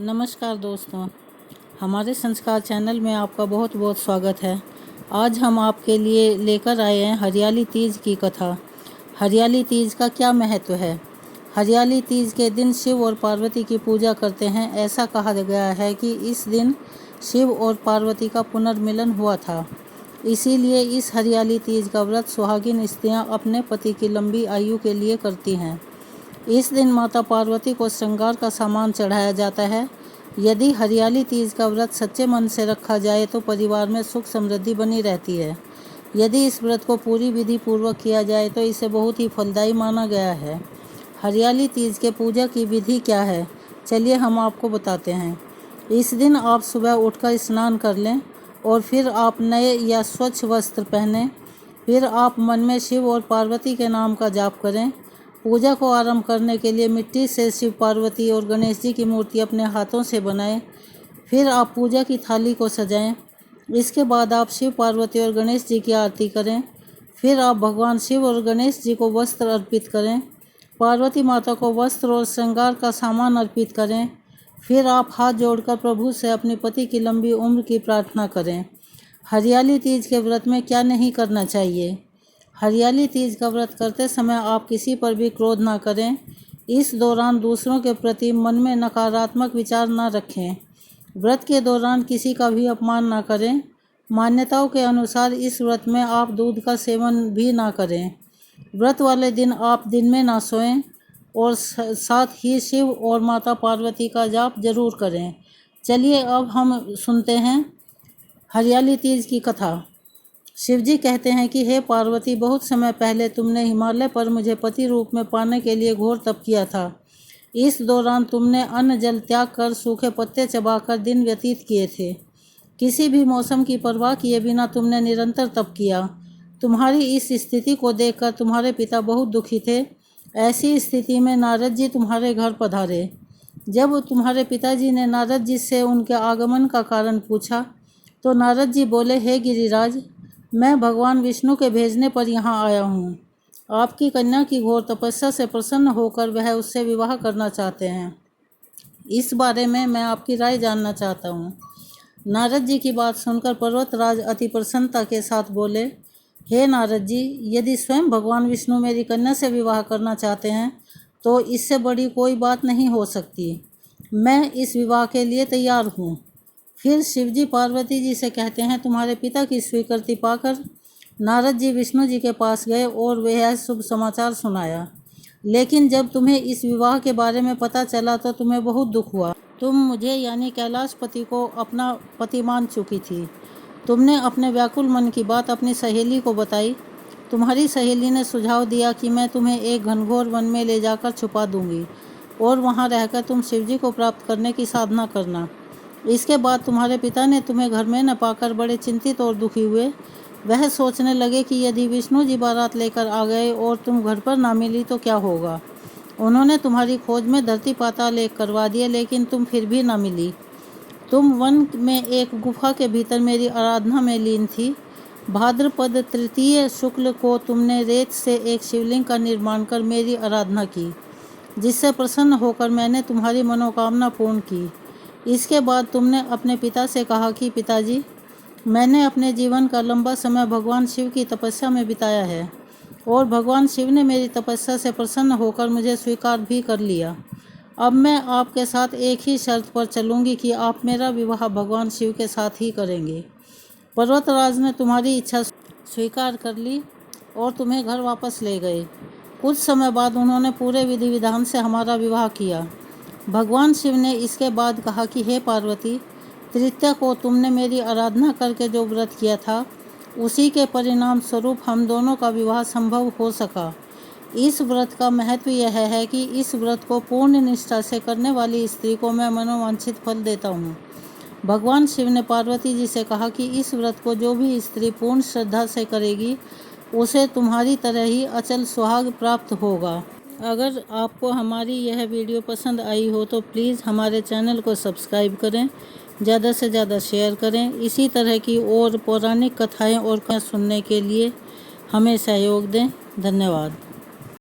नमस्कार दोस्तों, हमारे संस्कार चैनल में आपका बहुत बहुत स्वागत है। आज हम आपके लिए लेकर आए हैं हरियाली तीज की कथा। हरियाली तीज का क्या महत्व है? हरियाली तीज के दिन शिव और पार्वती की पूजा करते हैं। ऐसा कहा गया है कि इस दिन शिव और पार्वती का पुनर्मिलन हुआ था। इसीलिए इस हरियाली तीज का व्रत सुहागिन स्त्रियां अपने पति की लंबी आयु के लिए करती हैं। इस दिन माता पार्वती को श्रृंगार का सामान चढ़ाया जाता है। यदि हरियाली तीज का व्रत सच्चे मन से रखा जाए तो परिवार में सुख समृद्धि बनी रहती है। यदि इस व्रत को पूरी विधि पूर्वक किया जाए तो इसे बहुत ही फलदायी माना गया है। हरियाली तीज के पूजा की विधि क्या है, चलिए हम आपको बताते हैं। इस दिन आप सुबह उठकर स्नान कर लें और फिर आप नए या स्वच्छ वस्त्र पहनें। फिर आप मन में शिव और पार्वती के नाम का जाप करें। पूजा को आरंभ करने के लिए मिट्टी से शिव पार्वती और गणेश जी की मूर्ति अपने हाथों से बनाएं। फिर आप पूजा की थाली को सजाएं। इसके बाद आप शिव पार्वती और गणेश जी की आरती करें। फिर आप भगवान शिव और गणेश जी को वस्त्र अर्पित करें। पार्वती माता को वस्त्र और श्रृंगार का सामान अर्पित करें। फिर आप हाथ जोड़कर प्रभु से अपने पति की लंबी उम्र की प्रार्थना करें। हरियाली तीज के व्रत में क्या नहीं करना चाहिए? हरियाली तीज का व्रत करते समय आप किसी पर भी क्रोध ना करें। इस दौरान दूसरों के प्रति मन में नकारात्मक विचार ना रखें। व्रत के दौरान किसी का भी अपमान ना करें। मान्यताओं के अनुसार इस व्रत में आप दूध का सेवन भी ना करें। व्रत वाले दिन आप दिन में ना सोएं और साथ ही शिव और माता पार्वती का जाप जरूर करें। चलिए अब हम सुनते हैं हरियाली तीज की कथा। शिवजी कहते हैं कि हे पार्वती, बहुत समय पहले तुमने हिमालय पर मुझे पति रूप में पाने के लिए घोर तप किया था। इस दौरान तुमने अन्न जल त्याग कर सूखे पत्ते चबाकर दिन व्यतीत किए थे। किसी भी मौसम की परवाह किए बिना तुमने निरंतर तप किया। तुम्हारी इस स्थिति को देखकर तुम्हारे पिता बहुत दुखी थे। ऐसी स्थिति में नारद जी तुम्हारे घर पधारे। जब तुम्हारे पिताजी ने नारद जी से उनके आगमन का कारण पूछा तो नारद जी बोले, हे गिरिराज, मैं भगवान विष्णु के भेजने पर यहाँ आया हूँ। आपकी कन्या की घोर तपस्या से प्रसन्न होकर वह उससे विवाह करना चाहते हैं। इस बारे में मैं आपकी राय जानना चाहता हूँ। नारद जी की बात सुनकर पर्वतराज अति प्रसन्नता के साथ बोले, हे नारद जी, यदि स्वयं भगवान विष्णु मेरी कन्या से विवाह करना चाहते हैं तो इससे बड़ी कोई बात नहीं हो सकती। मैं इस विवाह के लिए तैयार हूँ। फिर शिवजी पार्वती जी से कहते हैं, तुम्हारे पिता की स्वीकृति पाकर नारद जी विष्णु जी के पास गए और वह शुभ समाचार सुनाया। लेकिन जब तुम्हें इस विवाह के बारे में पता चला तो तुम्हें बहुत दुख हुआ। तुम मुझे यानी कैलाशपति को अपना पति मान चुकी थी। तुमने अपने व्याकुल मन की बात अपनी सहेली को बताई। तुम्हारी सहेली ने सुझाव दिया कि मैं तुम्हें एक घनघोर वन में ले जाकर छुपा दूंगी और वहाँ रहकर तुम शिवजी को प्राप्त करने की साधना करना। इसके बाद तुम्हारे पिता ने तुम्हें घर में न पाकर बड़े चिंतित और दुखी हुए। वह सोचने लगे कि यदि विष्णु जी बारात लेकर आ गए और तुम घर पर ना मिली तो क्या होगा। उन्होंने तुम्हारी खोज में धरती पाताल एक करवा दिए, लेकिन तुम फिर भी ना मिली। तुम वन में एक गुफा के भीतर मेरी आराधना में लीन थी। भाद्रपद तृतीय शुक्ल को तुमने रेत से एक शिवलिंग का निर्माण कर मेरी आराधना की, जिससे प्रसन्न होकर मैंने तुम्हारी मनोकामना पूर्ण की। इसके बाद तुमने अपने पिता से कहा कि पिताजी, मैंने अपने जीवन का लंबा समय भगवान शिव की तपस्या में बिताया है और भगवान शिव ने मेरी तपस्या से प्रसन्न होकर मुझे स्वीकार भी कर लिया। अब मैं आपके साथ एक ही शर्त पर चलूँगी कि आप मेरा विवाह भगवान शिव के साथ ही करेंगे। पर्वतराज ने तुम्हारी इच्छा स्वीकार कर ली और तुम्हें घर वापस ले गए। कुछ समय बाद उन्होंने पूरे विधि विधान से हमारा विवाह किया। भगवान शिव ने इसके बाद कहा कि हे पार्वती, तृतीया को तुमने मेरी आराधना करके जो व्रत किया था उसी के परिणाम स्वरूप हम दोनों का विवाह संभव हो सका। इस व्रत का महत्व यह है कि इस व्रत को पूर्ण निष्ठा से करने वाली स्त्री को मैं मनोवांछित फल देता हूँ। भगवान शिव ने पार्वती जी से कहा कि इस व्रत को जो भी स्त्री पूर्ण श्रद्धा से करेगी उसे तुम्हारी तरह ही अचल सुहाग प्राप्त होगा। अगर आपको हमारी यह वीडियो पसंद आई हो तो प्लीज़ हमारे चैनल को सब्सक्राइब करें, ज़्यादा से ज़्यादा शेयर करें। इसी तरह की और पौराणिक कथाएं और सुनने के लिए हमें सहयोग दें। धन्यवाद।